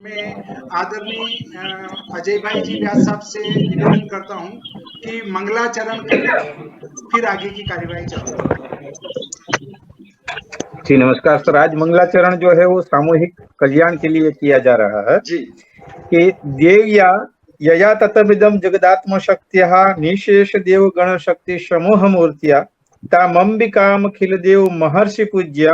मैं आदरणीय अजय भाई जी व्यास साहब से निवेदन करता हूं कि मंगलाचरण करें, फिर आगे की कार्यवाही चालू करें। जी नमस्कार सर। आज मंगलाचरण जो है वो सामूहिक कल्याण के लिए किया जा रहा है जी। कि देवया यया ततमिदं जगदात्म शक्त्यः निशेष देव गण शक्ति समूह मूर्तिया तामंबिकाम खिल देव महर्षि पूज्या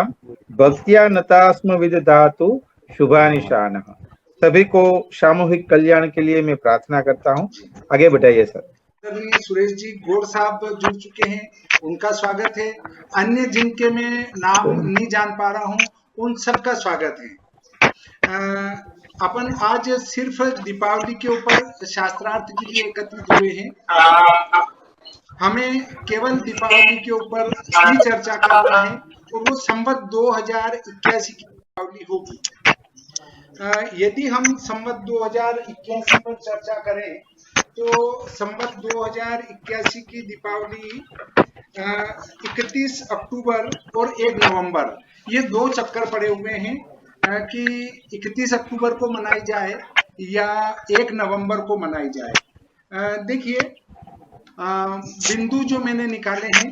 भक्तिया नतास्म विदधातु शुभानिशानः। सभी को सामूहिक कल्याण के लिए मैं प्रार्थना करता हूँ। आगे बढ़ाइए सर। आदरणीय सुरेश जी गौड़ साहब जुड़ चुके हैं, उनका स्वागत है। अन्य जिनके मैं नाम नहीं जान पा रहा हूं, उन सबका स्वागत है। अपन आज सिर्फ दीपावली के ऊपर शास्त्रार्थ के लिए एकत्रित हुए हैं। हमें केवल दीपावली के ऊपर ही चर्चा करना है और वो संवत 2081 की दीपावली होगी। यदि हम संवत 2081 पर चर्चा करें तो संवत 2081 की दीपावली 31 अक्टूबर और 1 नवंबर ये दो चक्कर पड़े हुए हैं कि 31 अक्टूबर को मनाई जाए या 1 नवंबर को मनाई जाए। देखिए, बिंदु जो मैंने निकाले हैं,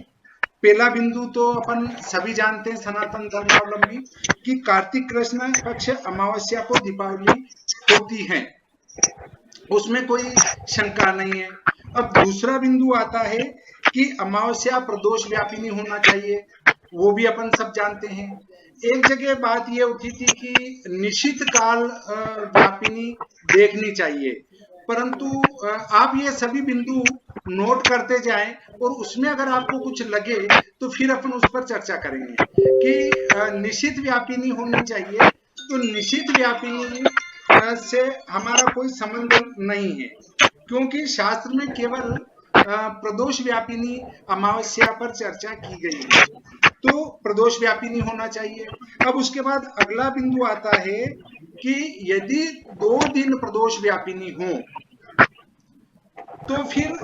पहला बिंदु तो अपन सभी जानते हैं सनातन धर्मावलंबी कि कार्तिक कृष्ण पक्ष अमावस्या को दीपावली होती है, उसमें कोई शंका नहीं है। अब दूसरा बिंदु आता है कि अमावस्या प्रदोष व्यापिनी होना चाहिए, वो भी अपन सब जानते हैं। एक जगह बात ये उठी थी कि निश्चित काल व्यापिनी देखनी चाहिए, परंतु आप ये सभी बिंदु नोट करते जाएं और उसमें अगर आपको कुछ लगे तो फिर अपन उस पर चर्चा करेंगे कि निश्चित व्यापिनी होनी चाहिए। तो निश्चित व्यापिनी से हमारा कोई संबंध नहीं है, क्योंकि शास्त्र में केवल प्रदोष व्यापिनी अमावस्या पर चर्चा की गई है, तो प्रदोष व्यापिनी होना चाहिए। अब उसके बाद अगला बिंदु आता है कि यदि 2 दिन प्रदोष व्यापिनी हो तो फिर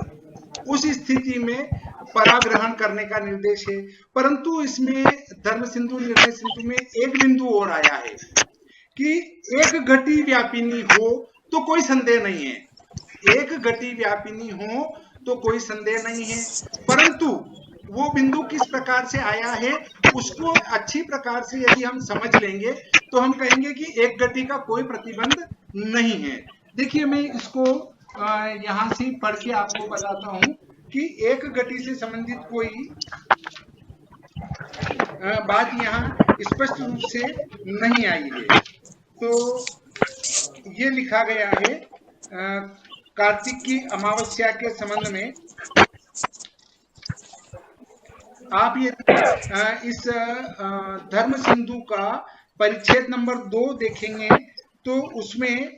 उस स्थिति में पराग्रहण करने का निर्देश है। परंतु इसमें धर्म सिंधु निर्णय सिंधु में एक बिंदु और आया है कि एक घटी व्यापिनी हो तो कोई संदेह नहीं है, एक घटी व्यापिनी हो तो कोई संदेह नहीं है, परंतु वो बिंदु किस प्रकार से आया है उसको अच्छी प्रकार से यदि हम समझ लेंगे तो हम कहेंगे कि एक घटी का कोई प्रतिबंध नहीं है। देखिए, मैं इसको यहां से पढ़ के आपको बताता हूं कि एक घटी से संबंधित कोई बात यहाँ स्पष्ट रूप से नहीं आई है। तो ये लिखा गया है कार्तिक की अमावस्या के संबंध में। आप ये इस धर्म सिंधु का परिच्छेद नंबर 2 देखेंगे तो उसमें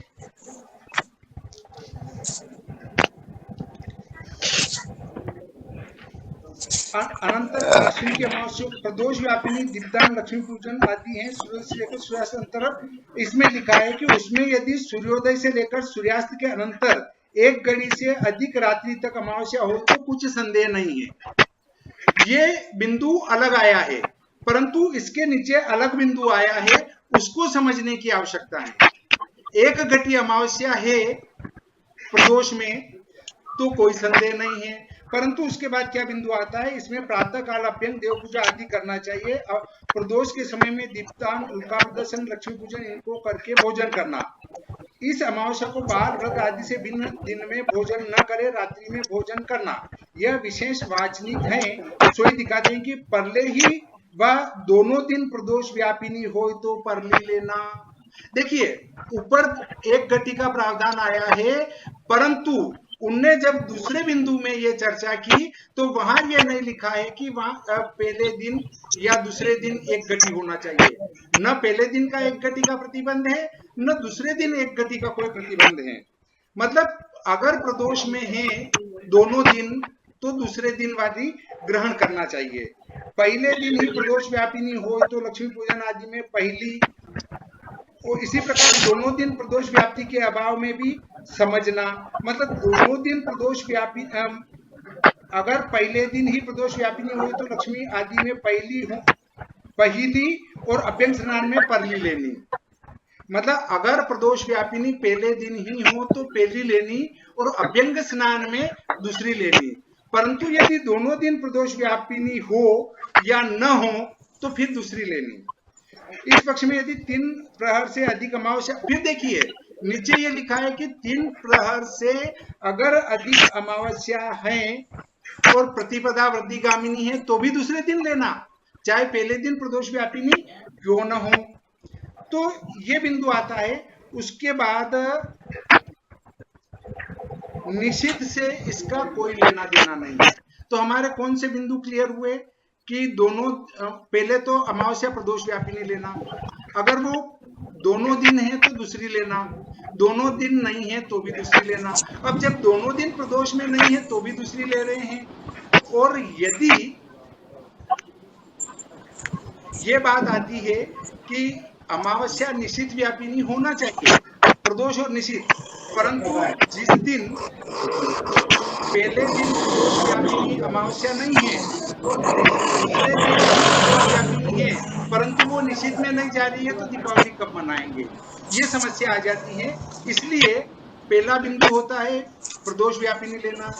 अनंतर अश्विन की अमावस्या प्रदोष व्यापिनी दीपदान लक्ष्मी पूजन आदि हैं सूर्य से लेकर सूर्यास्त अंतर। इसमें लिखा है कि उसमें यदि सूर्योदय से लेकर सूर्यास्त के अनंतर एक घड़ी से अधिक रात्रि तक अमावस्या हो तो कुछ संदेह नहीं है। ये बिंदु अलग आया है, परंतु इसके नीचे अलग बिंदु आया है, उसको समझने की आवश्यकता है। एक घटी अमावस्या है प्रदोष में तो कोई संदेह नहीं है, परंतु उसके बाद क्या बिंदु आता है, इसमें प्रातः काल अभ्यंग देव पूजा आदि करना चाहिए। प्रदोष के समय में दीपदान उल्का प्रदर्शन लक्ष्मी पूजन इनको करके भोजन करना। इस अमावस्या को बाल व्रत आदि से भिन्न दिन में भोजन न करे, रात्रि में भोजन करना। यह विशेष वाचनिक है, सोई दिखाते हैं कि परले ही वह दोनों दिन प्रदोष व्यापिनी हो तो परले लेना। देखिए, ऊपर एक घटी का प्रावधान आया है, परंतु उनने जब दूसरे बिंदु में ये चर्चा की तो वहां ये नहीं लिखा है कि वहां पहले दिन या दूसरे दिन एक घटी होना चाहिए। न पहले दिन का एक घटी का प्रतिबंध है, न दूसरे दिन एक घटी का कोई प्रतिबंध है। मतलब अगर प्रदोष में है दोनों दिन तो दूसरे दिन वाली ग्रहण करना चाहिए। पहले दिन ही प्रदोष व्यापिनी हो तो लक्ष्मी पूजन आदि में पहली, और इसी प्रकार दोनों दिन प्रदोष व्याप्ति के अभाव में भी समझना। मतलब दोनों दिन प्रदोष व्यापी, अगर पहले दिन ही प्रदोष व्यापिनी हुई तो लक्ष्मी आदि में पहली और अभ्यंग स्नान में परली लेनी। मतलब अगर प्रदोष व्यापिनी पहले दिन ही हो तो पहली लेनी और अभ्यंग स्नान में दूसरी लेनी, परंतु यदि दोनों दिन प्रदोष व्यापिनी हो या न हो तो फिर दूसरी लेनी। इस पक्ष में यदि 3 प्रहर से अधिक अमावस्या, फिर देखिए नीचे ये लिखा है कि 3 प्रहर से अगर अधिक अमावस्या है और प्रतिपदा वृद्धिगामिनी है तो भी दूसरे दिन लेना, चाहे पहले दिन प्रदोष व्यापिनी क्यों न हो। तो ये बिंदु आता है। उसके बाद निषिद्ध से इसका कोई लेना देना नहीं है। तो हमारे कौन से बिंदु क्लियर हुए कि दोनों, पहले तो अमावस्या प्रदोष व्यापिनी लेना, अगर वो दोनों दिन है तो दूसरी लेना, दोनों दिन नहीं है तो भी दूसरी लेना। अब जब दोनों दिन प्रदोष में नहीं है तो भी दूसरी ले रहे हैं, और यदि ये बात आती है कि अमावस्या निषिद्ध व्यापिनी होना चाहिए, प्रदोष और निषिद्ध, परंतु जिस दिन पहले दिन प्रदोष व्यापिनी अमावस्या नहीं है और दूसरे दिन प्रदोष व्यापिनी है परंतु वो निषिद्ध में नहीं जा रही है, तो दीपावली कब मनाएंगे, ये समस्या आ जाती है। इसलिए पहला बिंदु होता है प्रदोष व्यापिनी लेना,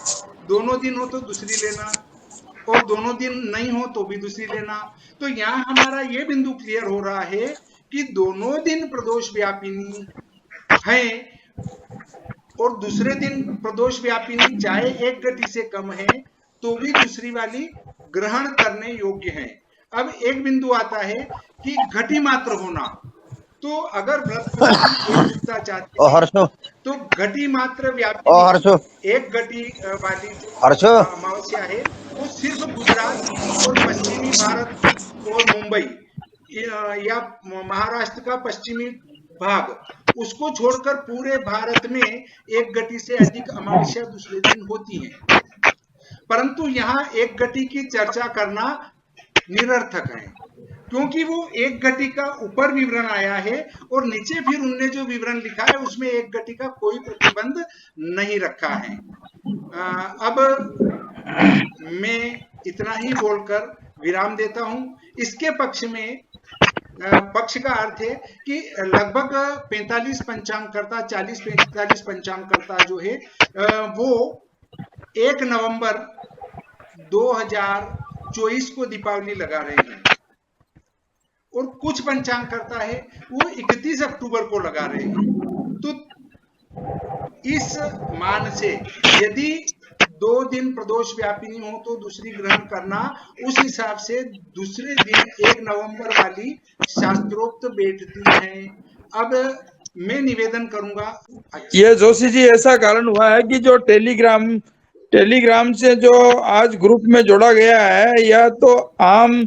दोनों दिन हो तो दूसरी लेना, और दोनों दिन नहीं हो तो भी दूसरी लेना। तो यहाँ हमारा ये बिंदु क्लियर हो रहा है कि दोनों दिन प्रदोष व्यापिनी है और दूसरे दिन प्रदोष व्यापिनी चाहे एक घटी से कम है तो भी दूसरी वाली ग्रहण करने योग्य है। अब एक बिंदु आता है कि घटी मात्र होना, तो अगर व्रत एकता चाहते हैं तो घटी मात्र व्यापिनी एक घटी वाली जो अमावस्या है वो सिर्फ गुजरात और पश्चिमी भारत और मुंबई या महाराष्ट्र का पश्चिमी भाग, उसको छोड़कर पूरे भारत में एक घटी से अधिक अमावस्या दूसरे दिन होती है। परंतु यहाँ एक घटी की चर्चा करना निरर्थक है, क्योंकि वो एक घटी का ऊपर विवरण आया है और नीचे फिर उनने जो विवरण लिखा है उसमें एक घटी का कोई प्रतिबंध नहीं रखा है। अब मैं इतना ही बोलकर विराम देता हूं। इसके पक्ष में पक्ष का अर्थ है कि लगभग 45 पंचांगकर्ता 40-45 पंचांगकर्ता जो है वो 1 नवंबर 2024 को दीपावली लगा रहे हैं, और कुछ पंचांगकर्ता है वो 31 अक्टूबर को लगा रहे हैं। तो इस मान से यदि 2 दिन प्रदोष व्यापिनी हो तो दूसरी ग्रहण करना, उस हिसाब से दूसरे दिन 1 नवंबर वाली शास्त्रोक्त बैठती है। अब मैं निवेदन करूंगा, ये जोशी जी ऐसा कारण हुआ है कि जो टेलीग्राम से जो आज ग्रुप में जोड़ा गया है, या तो आम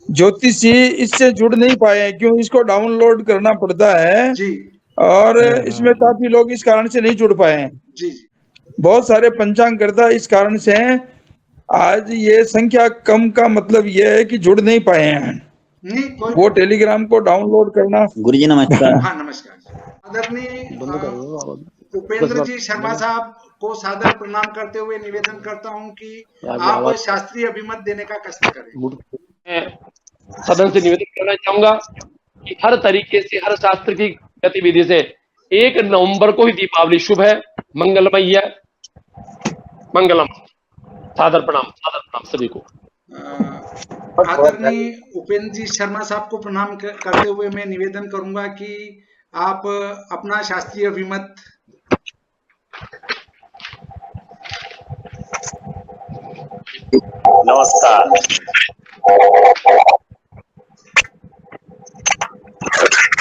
ज्योतिषी इससे जुड़ नहीं पाए, क्यों इसको डाउनलोड करना पड़ता है जी और इसमें काफी लोग इस कारण से नहीं जुड़ पाए हैं। जी बहुत सारे पंचांगकर्ता इस कारण से आज ये संख्या कम का मतलब ये है कि जुड़ नहीं पाए हैं। नहीं, वो टेलीग्राम को डाउनलोड करना। गुरुजी नमस्कार। हाँ नमस्कार। आदरणीय उपेंद्र जी शर्मा साहब को सादर प्रणाम करते हुए निवेदन करता हूं कि आप शास्त्रीय अभिमत देने का कष्ट करें। मैं सदन से निवेदन करना चाहूंगा कि हर तरीके से, हर शास्त्र की गतिविधि से 1 नवंबर को ही दीपावली शुभ है, मंगलमय है। मंगलम। सादर प्रणाम सभी को। आदरणीय उपेंद्र जी शर्मा साहब को प्रणाम करते हुए मैं निवेदन करूंगा कि आप अपना शास्त्रीय अभिमत। नमस्कार।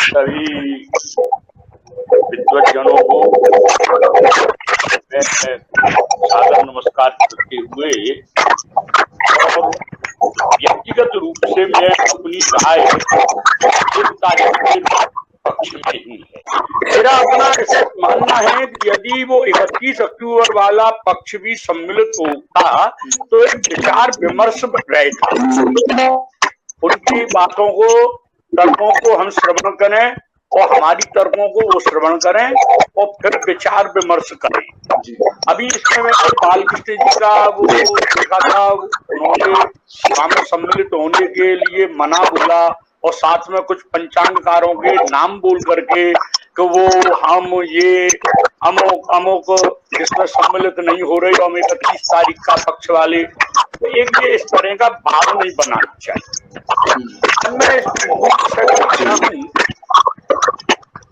सभी विद्वज्जनों को मैं सादर नमस्कार करते हुए और व्यक्तिगत रूप से मैं अपनी राय पक्ष में ही है। मेरा अपना ऐसा मानना है कि यदि वो 31 अक्टूबर वाला पक्ष भी सम्मिलित होता तो एक विचार विमर्श रहेगा, उनकी बातों को, तर्कों को हम श्रवण करें और हमारी तर्कों को वो श्रवण करें और फिर विचार विमर्श करें। अभी इसमें मैंने बालकृष्ण जी का वो देखा था, उन्होंने स्वामी सम्मिलित होने के लिए मना बोला और साथ में कुछ पंचांगकारों के नाम बोल करके कि वो हम ये अमुक अमुक इसमें सम्मिलित नहीं हो रही और 31 तारीख का पक्ष वाले, तो एक ये इस तरह का भाव नहीं बनाना चाहिए। मैं इस मूल विषय पर आया हूँ।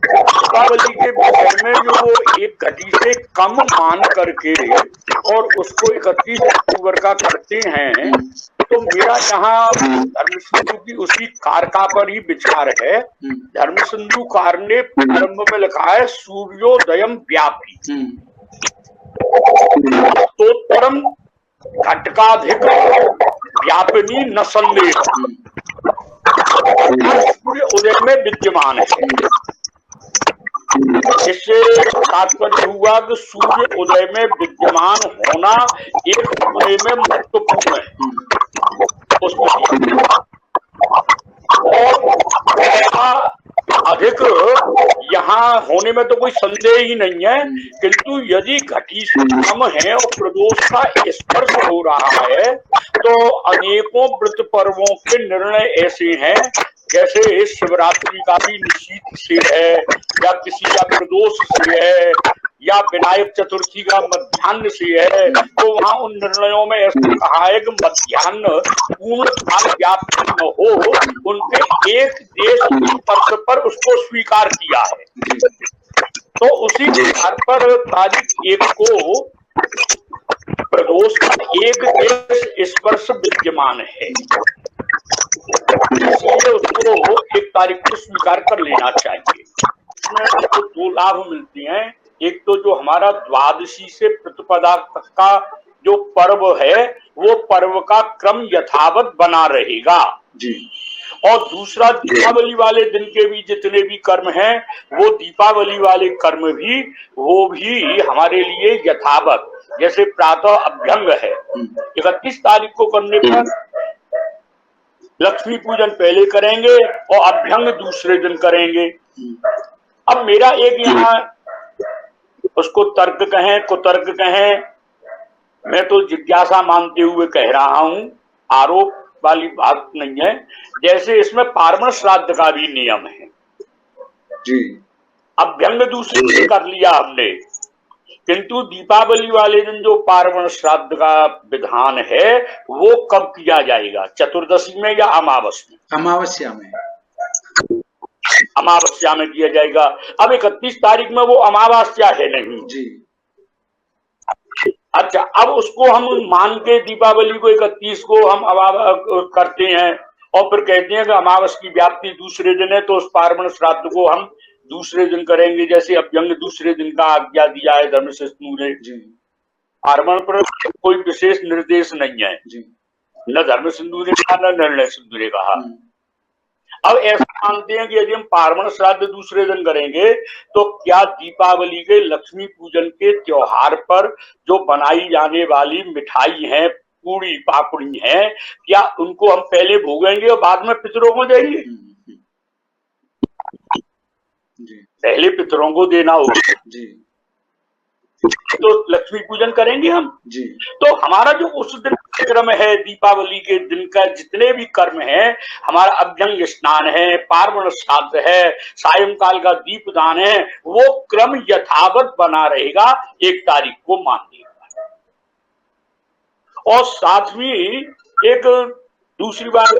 दीपावली के विषय में जो वो एक घटी से कम मान करके और उसको 31 अक्टूबर का करते हैं, तो मेरा यहाँ धर्म सिंधु की उसी कारका पर ही विचार है। धर्म सिंधु कार ने प्रारंभ में लिखा है सूर्योदयम व्यापी, तो परम घटकाधिक व्यापिनी न संदेह, सूर्य उदय में विद्यमान है। इससे तात्पर्य हुआ कि सूर्य उदय में विद्यमान होना एक होने में महत्वपूर्ण है उसमें, और अधिक यहाँ होने में तो कोई संदेह ही नहीं है। किंतु यदि घटी से कम है और प्रदोष का स्पर्श हो रहा है, तो अनेकों व्रत पर्वों के निर्णय ऐसे हैं, जैसे शिवरात्रि का भी निश्चित से है, या किसी का प्रदोष से है, या विनायक चतुर्थी का मध्याह्न से है, तो वहां उन निर्णयों में ऐसा कहा है कि मध्याह्न पूर्ण काल व्याप्त न हो, उनके एक देश स्पर्श पर उसको स्वीकार किया है। तो उसी आधार पर तारीख 1 को प्रदोष का एक देश स्पर्श विद्यमान है, इसलिए उसको 1 तारीख को स्वीकार कर लेना चाहिए। इसमें आपको 2 लाभ मिलते हैं। एक तो जो हमारा द्वादशी से प्रतिपदा तक का जो पर्व है, वो पर्व का क्रम यथावत बना रहेगा जी। और दूसरा, दीपावली वाले दिन के भी जितने भी कर्म हैं, वो दीपावली वाले कर्म भी वो भी हमारे लिए यथावत, जैसे प्रातः अभ्यंग है 31 तारीख को करने पर लक्ष्मी पूजन पहले करेंगे और अभ्यंग दूसरे दिन करेंगे। अब मेरा एक यहाँ उसको तर्क कहें कुतर्क कहें, मैं तो जिज्ञासा मानते हुए कह रहा हूं, आरोप वाली बात नहीं है। जैसे इसमें पार्वण श्राद्ध का भी नियम है जी, अभ्यंग दूसरे दिन कर लिया हमने, किंतु दीपावली वाले दिन जो पार्वण श्राद्ध का विधान है वो कब किया जाएगा, चतुर्दशी में या अमावस्या में? अमावस्या में। अमावस्या में किया जाएगा। अब 31 तारीख में वो अमावस्या है नहीं जी। अच्छा, अब उसको हम मान के दीपावली को 31 को हम करते हैं और फिर कहते हैं कि अमावस की व्याप्ति दूसरे दिन है, तो उस पार्वण श्राद्ध को हम दूसरे दिन करेंगे, जैसे अभ्यंग दूसरे दिन का आज्ञा दिया है धर्म सिंधु ने। पार्वण पर कोई विशेष निर्देश नहीं है जी, न धर्म सिंधु ने कहा न निर्णय सिंधु ने कहा। अब ऐसा मानते हैं कि यदि हम पार्वण श्राद्ध दूसरे दिन करेंगे, तो क्या दीपावली के लक्ष्मी पूजन के त्योहार पर जो बनाई जाने वाली मिठाई है, पूड़ी पापड़ी है, क्या उनको हम पहले भोगेंगे और बाद में पितरों को देंगे? पहले पितरों को देना होगा जी, तो लक्ष्मी पूजन करेंगे हम जी। तो हमारा जो उस दिन क्रम है, दीपावली के दिन का जितने भी कर्म है, हमारा अभ्यंग स्नान है, पार्वण श्राद्ध है, सायंकाल का दीपदान है, वो क्रम यथावत बना रहेगा 1 तारीख को मानने का। और साथ में एक दूसरी बात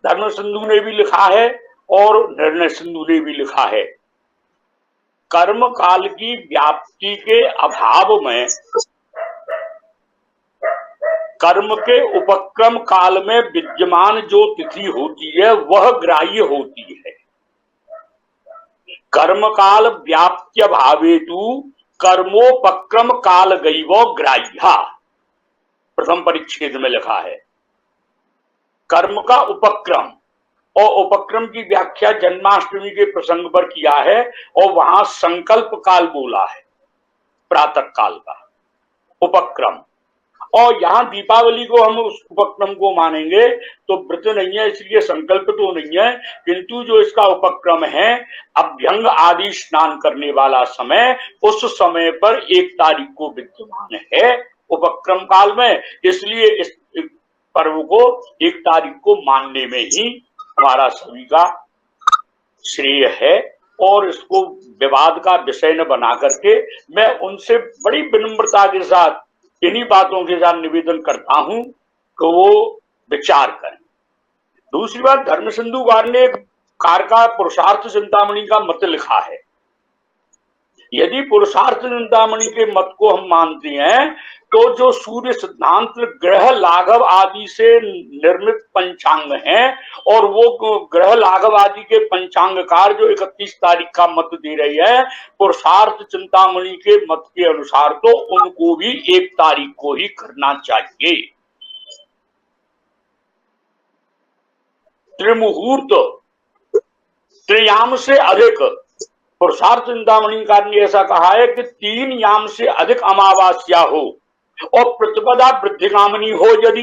धर्म सिंधु ने भी लिखा है और निर्णय सिंधु ने भी लिखा है, कर्म काल की व्याप्ति के अभाव में कर्म के उपक्रम काल में विद्यमान जो तिथि होती है वह ग्राह्य होती है। कर्म काल व्याप्त्य भावेतु कर्मोपक्रम काल गईवो ग्राह्या, प्रथम परिच्छेद में लिखा है। कर्म का उपक्रम, और उपक्रम की व्याख्या जन्माष्टमी के प्रसंग पर किया है और वहां संकल्प काल बोला है, प्रातः काल का उपक्रम। और यहाँ दीपावली को हम उस उपक्रम को मानेंगे तो व्रत नहीं है, इसलिए संकल्प तो नहीं है, किंतु जो इसका उपक्रम है अभ्यंग आदि स्नान करने वाला समय, उस समय पर 1 तारीख को विद्यमान है उपक्रम काल में, इसलिए इस पर्व को 1 तारीख को मानने में ही हमारा सभी का श्रेय है। और इसको विवाद का विषय न बना करके मैं उनसे बड़ी विनम्रता के साथ इन्हीं बातों के साथ निवेदन करता हूं कि वो विचार करें। दूसरी बात, धर्म सिंधुवार ने कार का पुरुषार्थ चिंतामणि का मत लिखा है। यदि पुरुषार्थ चिंतामणि के मत को हम मानते हैं तो जो सूर्य सिद्धांत ग्रह लाघव आदि से निर्मित पंचांग हैं और वो ग्रह लाघव आदि के पंचांगकार जो 31 तारीख का मत दे रहे हैं, पुरुषार्थ चिंतामणि के मत के अनुसार तो उनको भी 1 तारीख को ही करना चाहिए। त्रिमुहूर्त त्रियाम से अधिक, पुरुषार्थ चिंतामणिकार ने ऐसा कहा है कि 3 याम से अधिक अमावास्या हो और प्रतिपदा वृद्धिकामनी हो यदि,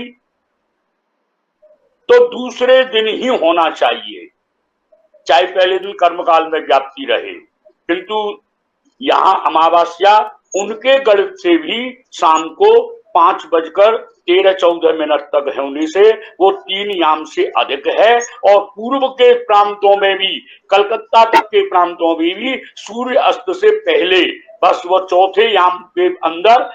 तो दूसरे दिन ही होना चाहिए, चाहे पहले दिन कर्मकाल में व्याप्ति रहे। किंतु यहां अमावस्या उनके गणित से भी शाम को 5:13-14 तक होने से वो 3 याम से अधिक है। और पूर्व के प्रांतों में भी, कलकत्ता तक के प्रांतों में भी सूर्य अस्त से पहले बस वो 4थे याम के अंदर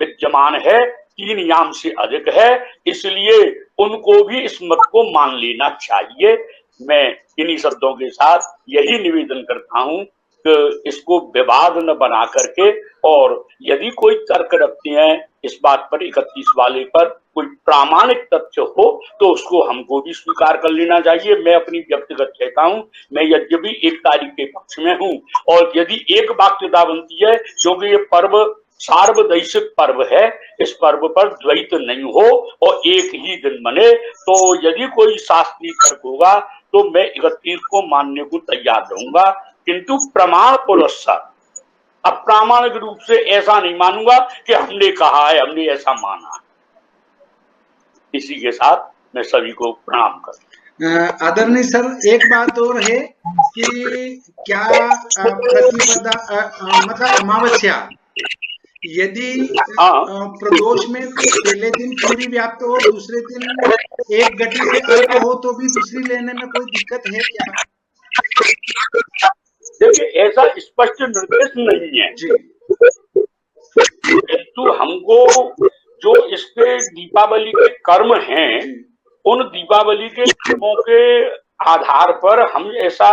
विद्यमान है, 3 याम से अधिक है, इसलिए उनको भी इस मत को मान लेना चाहिए। मैं इन्हीं शब्दों के साथ यही निवेदन करता हूं कि इसको विवाद न बना करके, और यदि कोई तर्क रखते हैं इस बात पर 31 वाले पर कोई प्रामाणिक तथ्य हो तो उसको हमको भी स्वीकार कर लेना चाहिए। मैं अपनी व्यक्तिगत कहता हूं, मैं यद्यपि 1 तारीख के पक्ष में हूं, और यदि एक बाध्यता बनती है, क्योंकि ये पर्व सार्वदैशिक पर्व है, इस पर्व पर द्वैत नहीं हो और एक ही दिन बने, तो यदि कोई शास्त्रीय तर्क होगा तो मैं 31 को मानने को तैयार रहूंगा, किंतु प्रमाण पुरस्सर अप्रामाणिक रूप से ऐसा नहीं मानूंगा कि हमने कहा है, हमने ऐसा माना। इसी के साथ मैं सभी को प्रणाम करता। आदरणीय सर, एक बात और है कि क्या प्रतिपदा मतलब अमावस्या यदि प्रदोष में पहले दिन पूरी व्याप्त हो, दूसरे दिन एक घटी से अल्प हो, तो भी दूसरी लेने में कोई दिक्कत है क्या? देखिए, ऐसा स्पष्ट निर्देश नहीं है जी, किंतु हमको जो इसके दीपावली के कर्म हैं, उन दीपावली के कर्मों के आधार पर हम ऐसा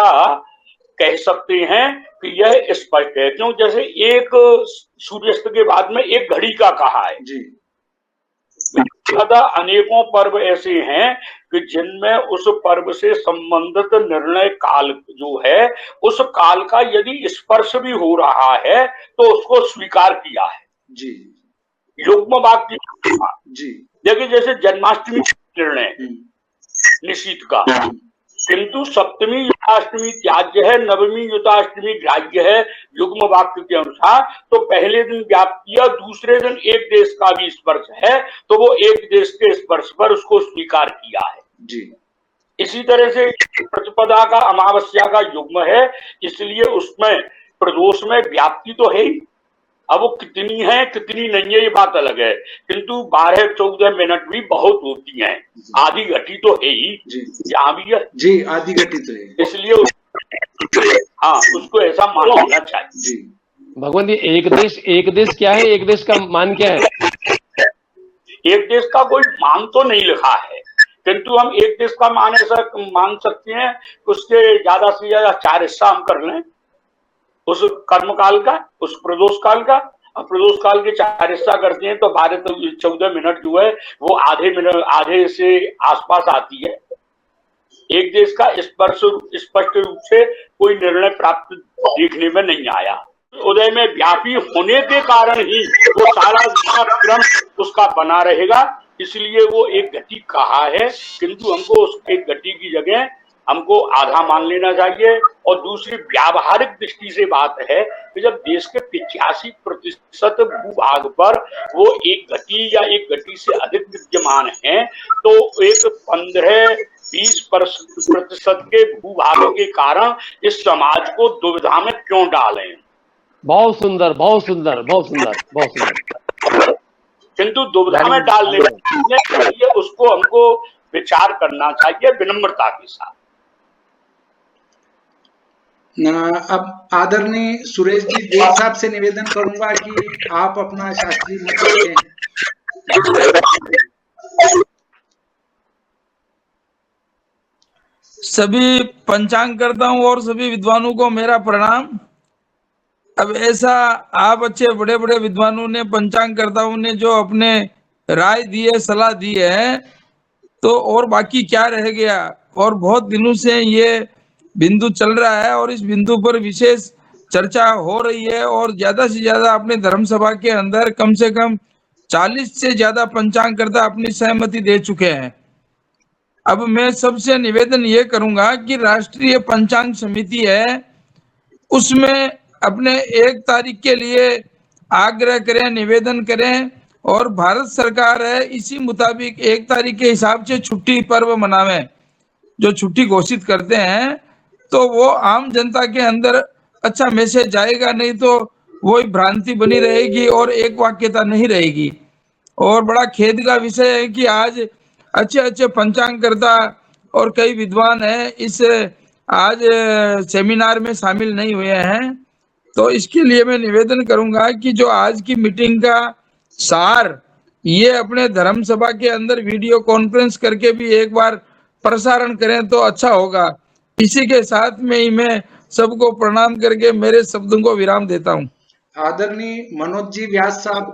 कह सकते हैं कि यह स्पष्ट है। क्यों? जैसे एक सूर्यास्त के बाद में एक घड़ी का कहा है जी, अनेकों पर्व ऐसे हैं कि जिनमें उस पर्व से संबंधित निर्णय काल जो है, उस काल का यदि स्पर्श भी हो रहा है तो उसको स्वीकार किया है जी, युग्म वाक्य जी। देखिए, जैसे जन्माष्टमी निर्णय निश्चित का, किंतु सप्तमी युताष्टमी त्याज्य है, नवमी युताष्टमी ग्राह्य है युग्म वाक्य के अनुसार। तो पहले दिन व्याप्ति, दूसरे दिन एक देश का भी स्पर्श है, तो वो एक देश के स्पर्श पर उसको स्वीकार किया है जी। इसी तरह से प्रतिपदा का अमावस्या का युग्म है, इसलिए उसमें प्रदोष में व्याप्ति तो है ही। अब वो कितनी है कितनी नहीं है ये बात अलग है, किंतु 12-14 मिनट भी बहुत होती हैं, आधी घटी तो है ही जी, यहाँ भी है जी, आधी घटी तो है, इसलिए हाँ, उसको ऐसा मान लेना चाहिए जी। भगवान जी, एक देश क्या है? एक देश का मान क्या है? एक देश का कोई मान तो नहीं लिखा है, किंतु हम एक देश का मान ऐसा मान सकते हैं, उसके ज्यादा से ज्यादा 4 हिस्सा हम कर लें उस कर्म काल का, उस प्रदोष काल का। अब प्रदोष काल के 4 हिस्सा करते हैं तो 12-14 मिनट जो है वो आधे से आसपास आती है। एक देश का स्पष्ट रूप से कोई निर्णय प्राप्त देखने में नहीं आया। उदय में व्यापी होने के कारण ही वो सारा क्रम उसका बना रहेगा, इसलिए वो एक घटी कहा है, किंतु हमको उस एक घटी की जगह हमको आधा मान लेना चाहिए। और दूसरी व्यावहारिक दृष्टि से बात है कि जब देश के 85% भूभाग पर वो एक घटी या एक घटी से अधिक विद्यमान है, तो एक 15-20% के भूभाग के कारण इस समाज को दुविधा में क्यों डालें। बहुत सुंदर, बहुत सुंदर, बहुत सुंदर, बहुत सुंदर। किंतु दुविधा में डालने के लिए उसको हमको विचार करना चाहिए विनम्रता के साथ। अब आदरणीय सुरेश जी गोयल साहब से निवेदन करूंगा कि आप अपना शास्त्रीय मत रखें। सभी पंचांगकर्ताओं और सभी विद्वानों को मेरा प्रणाम। अब ऐसा आप अच्छे बड़े बड़े विद्वानों ने, पंचांगकर्ताओं ने जो अपने राय दी है, सलाह दी है, तो और बाकी क्या रह गया। और बहुत दिनों से ये बिंदु चल रहा है और इस बिंदु पर विशेष चर्चा हो रही है और ज्यादा से ज्यादा अपने धर्म सभा के अंदर कम से कम 40 से ज्यादा पंचांगकर्ता अपनी सहमति दे चुके हैं। अब मैं सबसे निवेदन ये करूंगा कि राष्ट्रीय पंचांग समिति है, उसमें अपने 1 तारीख के लिए आग्रह करें, निवेदन करें और भारत सरकार है इसी मुताबिक 1 तारीख के हिसाब से छुट्टी पर्व मनावें। जो छुट्टी घोषित करते हैं तो वो आम जनता के अंदर अच्छा मैसेज जाएगा, नहीं तो वही भ्रांति बनी रहेगी और एक वाक्यता नहीं रहेगी। और बड़ा खेद का विषय है कि आज अच्छे अच्छे पंचांगकर्ता और कई विद्वान हैं इस आज सेमिनार में शामिल नहीं हुए हैं। तो इसके लिए मैं निवेदन करूंगा कि जो आज की मीटिंग का सार ये अपने धर्म सभा के अंदर वीडियो कॉन्फ्रेंस करके भी एक बार प्रसारण करें तो अच्छा होगा। इसी के साथ में ही मैं सबको प्रणाम करके मेरे शब्दों को विराम देता हूं। आदरणीय मनोज जी व्यास साहब।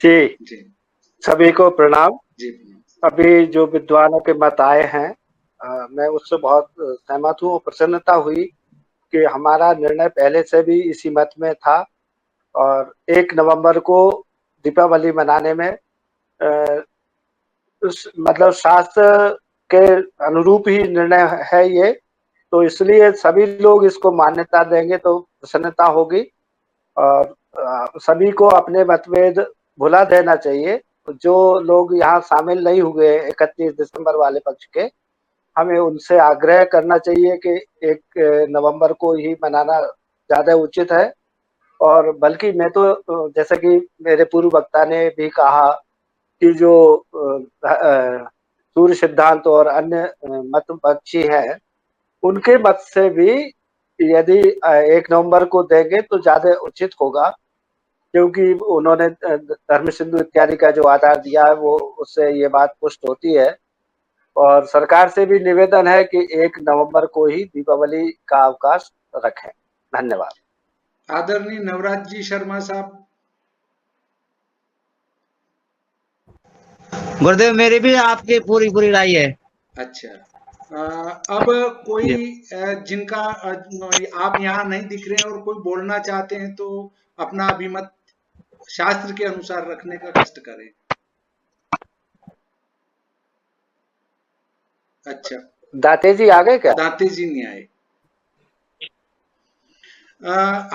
जी, सभी को प्रणाम। जी अभी जो विद्वानों के मत आए हैं, मैं उससे बहुत सहमत हूँ। प्रसन्नता हुई कि हमारा निर्णय पहले से भी इसी मत में था और 1 नवंबर को दीपावली मनाने में मतलब शास्त्र के अनुरूप ही निर्णय है ये, तो इसलिए सभी लोग इसको मान्यता देंगे तो प्रसन्नता होगी और सभी को अपने मतभेद भुला देना चाहिए। जो लोग यहाँ शामिल नहीं हुए 31 दिसंबर वाले पक्ष के, हमें उनसे आग्रह करना चाहिए कि 1 नवंबर को ही मनाना ज्यादा उचित है। और बल्कि मैं तो जैसे कि मेरे पूर्व वक्ता ने भी कहा कि जो सूर्य सिद्धांत और अन्य मत पक्षी हैं, उनके मत से भी यदि 1 नवंबर को देंगे तो ज्यादा उचित होगा, क्योंकि उन्होंने धर्म सिंधु इत्यादि का जो आधार दिया है वो उससे ये बात पुष्ट होती है। और सरकार से भी निवेदन है कि 1 नवंबर को ही दीपावली का अवकाश रखें। धन्यवाद। आदरणीय नवराज जी शर्मा साहब। गुरुदेव, मेरी भी आपकी पूरी राय है। अच्छा, अब कोई जिनका आप यहाँ नहीं दिख रहे हैं और कोई बोलना चाहते हैं तो अपना अभिमत शास्त्र के अनुसार रखने का कष्ट करें। अच्छा, दाते जी आ गए क्या? दाते जी नहीं आए।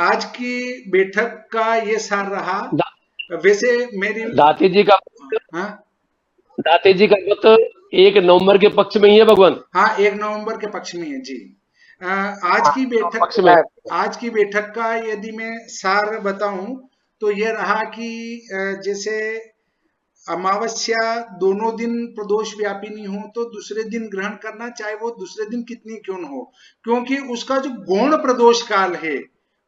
आज की बैठक का ये सार रहा। वैसे मेरी दाते जी का हाँ दाते जी का मत 1 नवंबर के पक्ष में ही है भगवान। हाँ 1 नवंबर के पक्ष में है जी। आज की बैठक का यदि मैं सार बताऊं तो ये रहा कि जैसे अमावस्या दोनों दिन प्रदोष व्यापिनी हो तो दूसरे दिन ग्रहण करना, चाहे वो दूसरे दिन कितनी क्यों न हो, क्योंकि उसका जो गौण प्रदोष काल है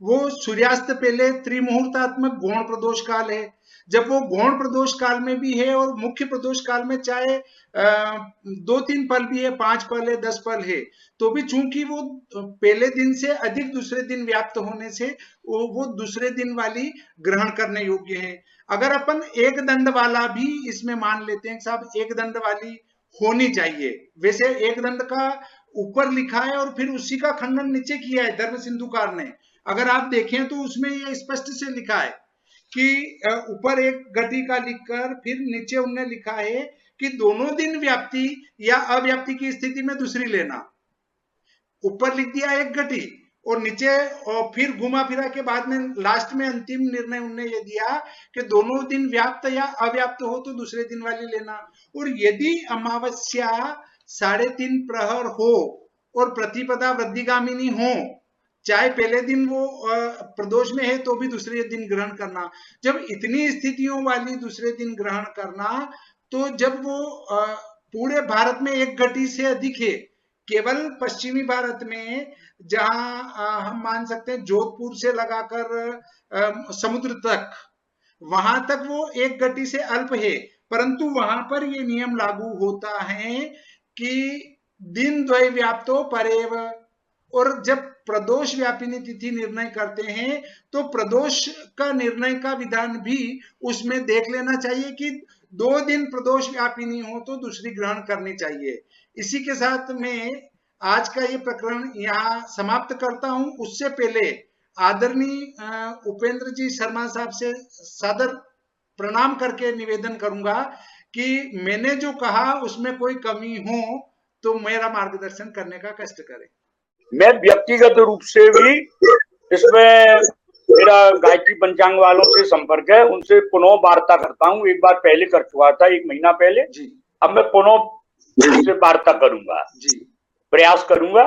वो सूर्यास्त पहले त्रिमुहूर्तात्मक गौण प्रदोष काल है। जब वो गौण प्रदोष काल में भी है और मुख्य प्रदोष काल में चाहे 2-3 पल भी है, 5 पल है, 10 पल है, तो भी चूंकि वो पहले दिन से अधिक दूसरे दिन व्याप्त होने से वो दूसरे दिन वाली ग्रहण करने योग्य है। अगर अपन एक दंड वाला भी इसमें मान लेते हैं साहब, एक दंड वाली होनी चाहिए। वैसे एक दंड का ऊपर लिखा है और फिर उसी का खंडन नीचे किया है धर्म सिंधुकार ने। अगर आप देखें तो उसमें ये स्पष्ट से लिखा है कि ऊपर एक गति का लिखकर फिर नीचे उन्होंने लिखा है कि दोनों दिन व्याप्ति या अव्याप्ति की स्थिति में दूसरी लेना। ऊपर लिख दिया एक घटी और नीचे और फिर घुमा फिरा के बाद में लास्ट में अंतिम निर्णय उन्होंने ये दिया कि दोनों दिन व्याप्त या अव्याप्त हो तो दूसरे दिन वाली लेना। और यदि अमावस्या 3.5 प्रहर हो और प्रतिपदा वृद्धिगामिनी हो, चाहे पहले दिन वो प्रदोष में है तो भी दूसरे दिन ग्रहण करना। जब इतनी स्थितियों वाली दूसरे दिन ग्रहण करना, तो जब वो पूरे भारत में एक घटी से अधिक है केवल पश्चिमी भारत में जहां हम मान सकते हैं जोधपुर से लगाकर समुद्र तक, वहां तक वो एक गति से अल्प है, परंतु वहां पर ये नियम लागू होता है कि दिन द्वय व्याप्तो परेव। और जब प्रदोष व्यापिनी तिथि निर्णय करते हैं तो प्रदोष का निर्णय का विधान भी उसमें देख लेना चाहिए कि 2 दिन प्रदोष व्यापिनी हो तो दूसरी ग्रहण करनी चाहिए। इसी के साथ मैं आज का ये प्रकरण यहाँ समाप्त करता हूं। उससे पहले आदरणीय उपेंद्र जी शर्मा साहब से सादर प्रणाम करके निवेदन करूंगा कि मैंने जो कहा उसमें कोई कमी हो तो मेरा मार्गदर्शन करने का कष्ट करें। मैं व्यक्तिगत रूप से भी इसमें मेरा गायत्री पंचांग वालों से संपर्क है, उनसे पुनः वार्ता करता हूँ। एक बार पहले कर चुका था, 1 महीना पहले जी। अब मैं पुनः उनसे वार्ता करूंगा जी, प्रयास करूंगा।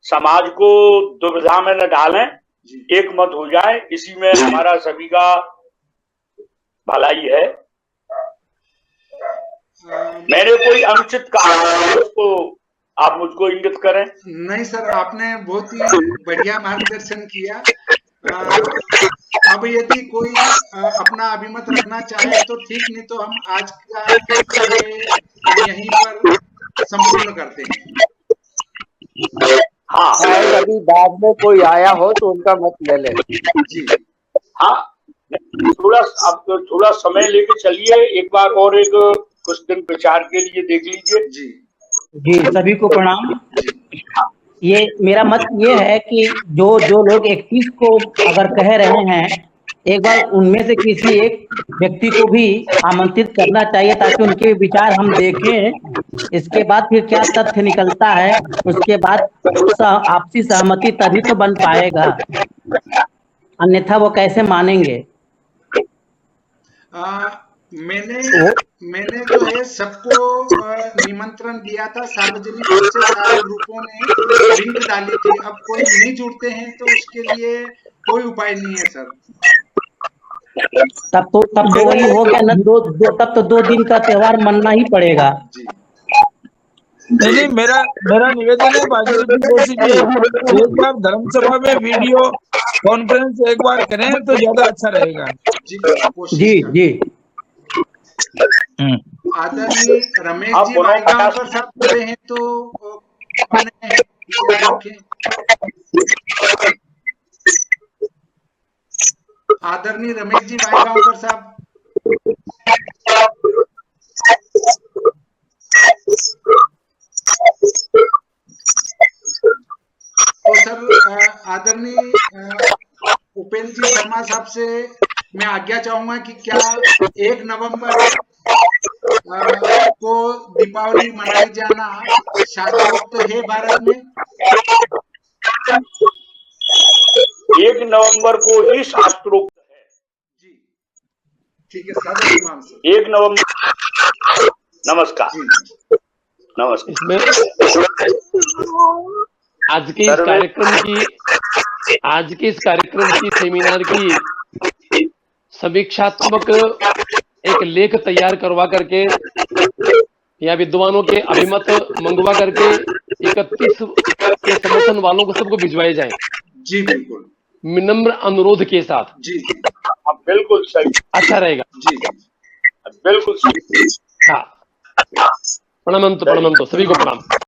समाज को दुविधा में न डालें, एक मत हो जाए, इसी में हमारा सभी का भलाई है। मैंने कोई अनुचित कहा उसको आप मुझको इंगित करें। नहीं सर, आपने बहुत ही बढ़िया मार्गदर्शन किया। अब यदि कोई अपना अभिमत रखना चाहे तो ठीक, नहीं तो हम आज का यहीं पर संपूर्ण करते हैं। हाँ, अभी बाद में कोई आया हो तो उनका मत ले ले जी। हाँ, थोड़ा समय लेके चलिए, एक बार और एक कुछ दिन विचार के लिए देख लीजिए जी। जी, सभी को प्रणाम। ये मेरा मत ये है कि जो लोग 31 को अगर कह रहे हैं, एक बार उनमें से किसी एक व्यक्ति को भी आमंत्रित करना चाहिए ताकि उनके विचार हम देखें। इसके बाद फिर क्या तथ्य निकलता है, उसके बाद आपसी सहमति तभी तो बन पाएगा, अन्यथा वो कैसे मानेंगे। मैंने जो है सबको निमंत्रण दिया था, सार्वजनिक रूप से सारे ग्रुपों ने लिंक डाली थी। अब कोई नहीं जुड़ते हैं तो उसके लिए कोई उपाय नहीं है सर। तब तो वही हो गया ना, तब तो 2 दिन का त्योहार मनना ही पड़ेगा जी। नहीं, मेरा निवेदन है भागीरथी जोशी जी, एक बार धर्म सभा में वीडियो कॉन्फ्रेंस एक बार करें तो ज्यादा अच्छा रहेगा। जी। आदरणीय रमेश जी वाईगांवकर साहब जुड़े हैं तो अपने विचार रखें। आदरणीय रमेश जी वाईगांवकर साहब। तो सर आदरणीय उपेंद्र जी शर्मा साहब से मैं आज्ञा चाहूंगा कि क्या 1 नवंबर को दीपावली मनाई जाना शास्त्रोक्त है भारत में? 1 नवंबर को ही शास्त्रोक्त है जी। ठीक है सर, 1 नवंबर। नमस्कार। इसमें आज के इस कार्यक्रम की सेमिनार की समीक्षात्मक एक लेख तैयार करवा करके या विद्वानों के अभिमत मंगवा करके 31 के समर्थन वालों को सबको भिजवाए जाए। जी बिल्कुल, विनम्र अनुरोध के साथ। जी बिल्कुल सही, अच्छा रहेगा। जी बिल्कुल सही। हाँ, प्रणाम तो सभी को प्रणाम।